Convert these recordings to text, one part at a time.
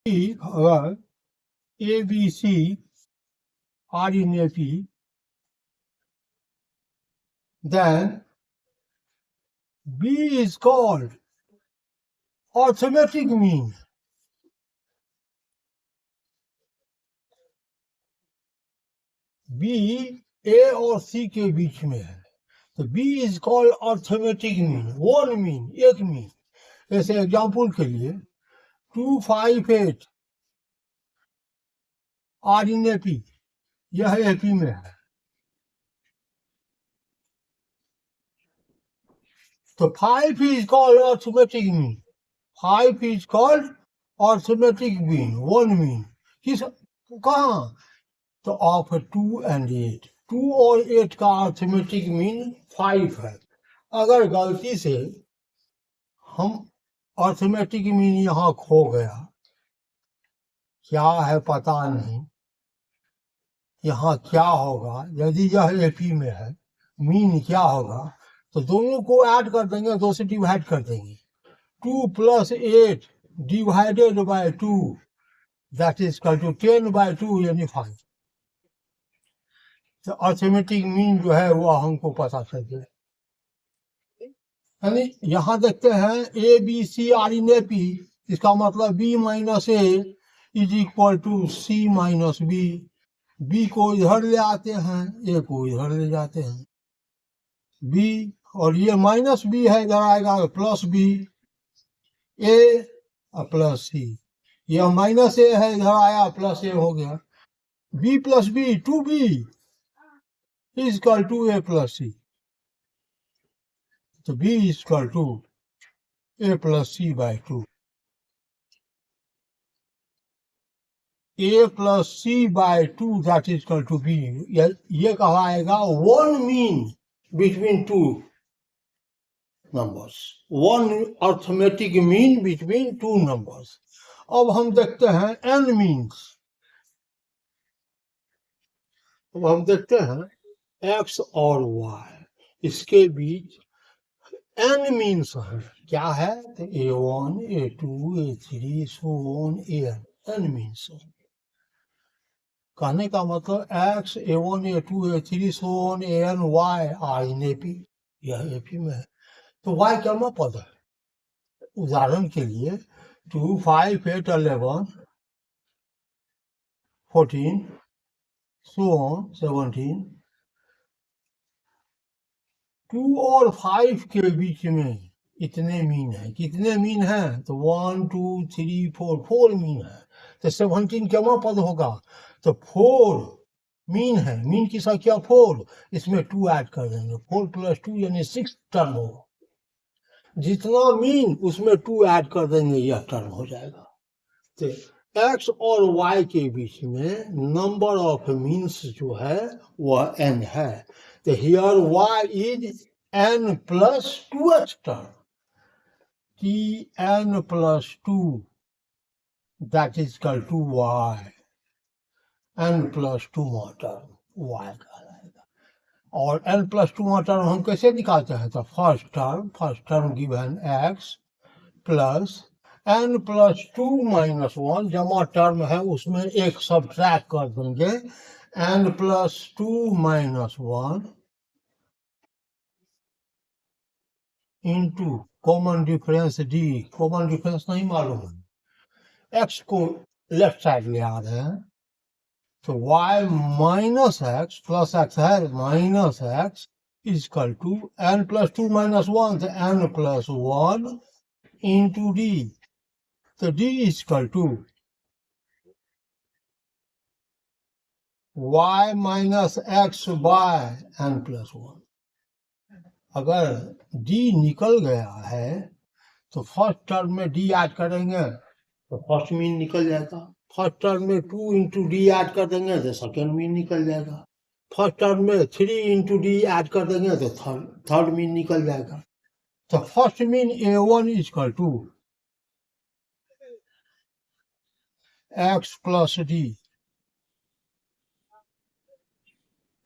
अगर A, B, C are in a P, then B is called arithmetic mean. B A और C के बीच में है, तो B is called arithmetic mean, one mean, एक mean. जैसे एग्जाम्पल के लिए 2, 5, 8 आर इन AP, यह AP में है, तो 5 is called arithmetic mean. 5 is called arithmetic mean, one mean. किस कहाँ? तो ऑफ 2 and 8, 2 और 8 का अर्थमेटिक मीन 5 है. अगर गलती से हम अर्थमेटिक मीन यहाँ खो गया, क्या है पता नहीं, यहाँ क्या होगा, यदि यह एपी में है, मीन क्या होगा, तो दोनों को ऐड कर देंगे, 2 से डिवाइड कर देंगे. 2 + 8 divided by 2, that is equal to 10/2 यानी 5. तो अर्थमेटिक मीन जो है वो हमको पता चल गया. यानी यहाँ देखते हैं A B C are in A P, इसका मतलब B - A is equal to C - B. B को इधर ले आते हैं, A को इधर ले जाते हैं. B और ये -B है, इधर आएगा +B, A + C. यह -A है, इधर आया +A हो गया. B + B 2B is equal to A + C. तो B is equal to A + C/2. A + C/2 that is equal to B. ये कहलाएगा one mean between two numbers, one arithmetic mean between two numbers. अब हम देखते हैं n means. अब हम देखते हैं x और y, इसके बीच n मीन्स है. क्या है? तो A1, A2, A3 so on n means है. कहने का मतलब x, A1, A2, A3 so on an y are in AP, यह AP में है. तो y क्या पद है? उदाहरण के लिए 2, 5, 8, 11, 14 so on 17. 2 और 5 के बीच में इतने मीन है. कितने मीन है? तो 1, 2, 3, 4 मीन है. तो 17 क्या पद होगा? तो 4 मीन है. मीन की संख्या 4, इसमें 2 ऐड कर देंगे, 4 + 2 यानी 6 टर्म होगा. जितना मीन उसमें 2 ऐड कर देंगे, यह टर्म हो जाएगा. तो x और y के बीच में नंबर ऑफ मीन्स जो है वह n है. तो here y is n + 2th term, Tn + 2, that is equal to y. n + 2 term y कहलाएगा. और n + 2 टर्म हम कैसे निकालते हैं? तो first term given x plus n + 2 - 1 जमा टर्म है, उसमें एक सब्ट्रैक्ट कर देंगे, n + 2 - 1 into common difference d. Common difference नहीं मालूम है, x को लेफ्ट साइड ले आ रहे हैं, तो y - x प्लस x है -x is equal to n + 2 - 1, तो n + 1 इंटू d. तो d is equal to y - x/n + 1. अगर d निकल गया है तो फर्स्ट टर्म में d ऐड करेंगे तो फर्स्ट मीन निकल जाएगा. फर्स्ट टर्म में 2 इंटू डी ऐड कर देंगे तो सेकेंड मीन निकल जाएगा. फर्स्ट टर्म में 3 इंटू डी ऐड कर देंगे तो थर्ड मीन निकल जाएगा. तो first mean A1 is equal to x + d,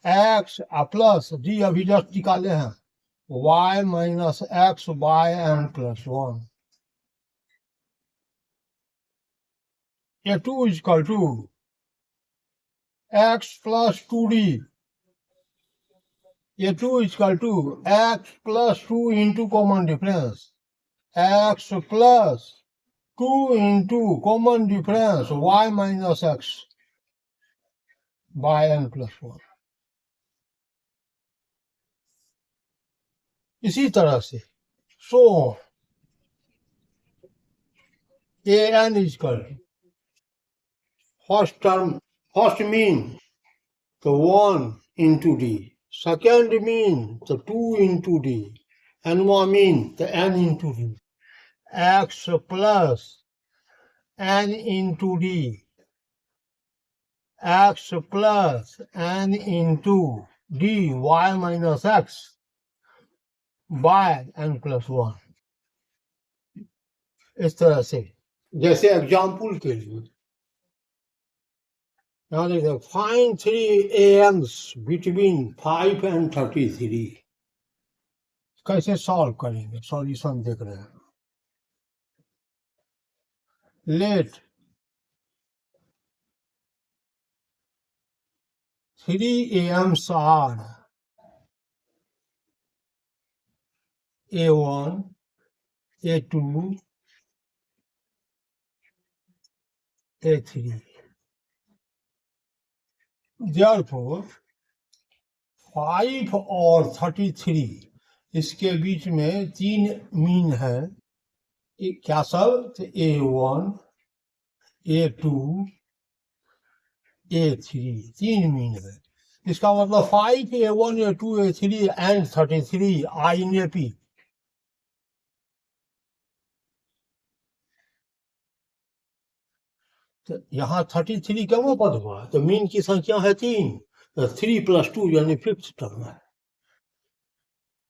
x plus d अभी जस्ट निकाले हैं, y - x/n + 1. A2 is equal to x plus 2d. A2 is equal to x plus 2 into common difference. X plus 2 into common difference y minus x by n plus 1. इसी तरह से so an is equal to first mean the 1 into d, second mean the 2 into d, and one mean the n into d. X plus n into d, x plus n into d y minus x by n plus 1. इस तरह से जैसे example के लिए यहाँ देखते find 3 AMs between 5 and 33. कैसे solve करेंगे, सॉल्यूशन देख रहे हैं. Late 3 AMs are A1, A2, A3. Therefore 5 और 33 इसके बीच में 3 मीन है. क्या सब? A1, A2, A3 3 मीन है. इसका मतलब 5, A1, A2, A3 and 33 are in AP. तो यहाँ 33 क्यों पद हुआ? तो मीन की संख्या है 3, तो 3 + 2 यानी 5th टर्म है.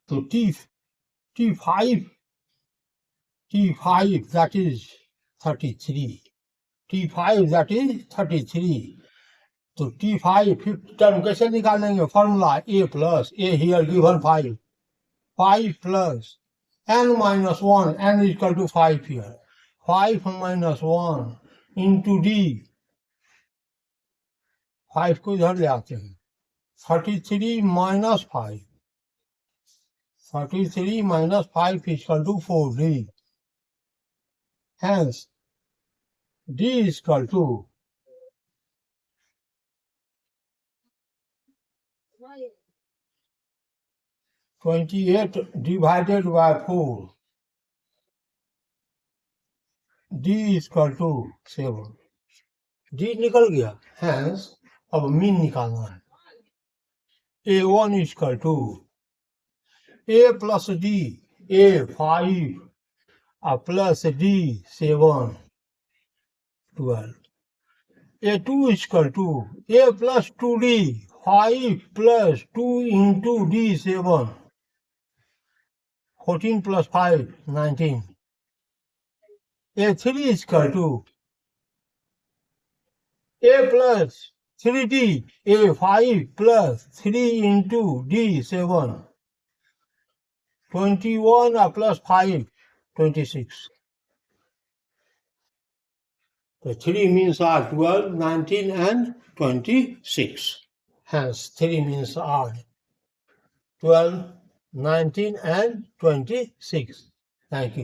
तो T5 that is 33. T5 that is 33. तो T5 5th टर्म कैसे निकालेंगे? Formula A plus A here given 5 plus n minus 1, n is equal to 5 here. 5 minus 1 into D. 5 को इधर ले आते हैं. 33 minus 5. 33 minus 5 is equal to 4D. Hence, D is equal to 28 divided by 4. D is equal to 7. D निकल गया. Hence, अब mean निकालना है. A1 is equal to A plus D, A 5 plus D 7, 12. A2 is equal to A plus 2D, 5 plus 2 into D 7, 14 plus 5, 19. A3 is equal to A plus 3D, A 5 plus 3 into D 7, 21 plus 5, 26. The 3 means are 12, 19 and 26. Hence 3 means are 12, 19 and 26. Thank you.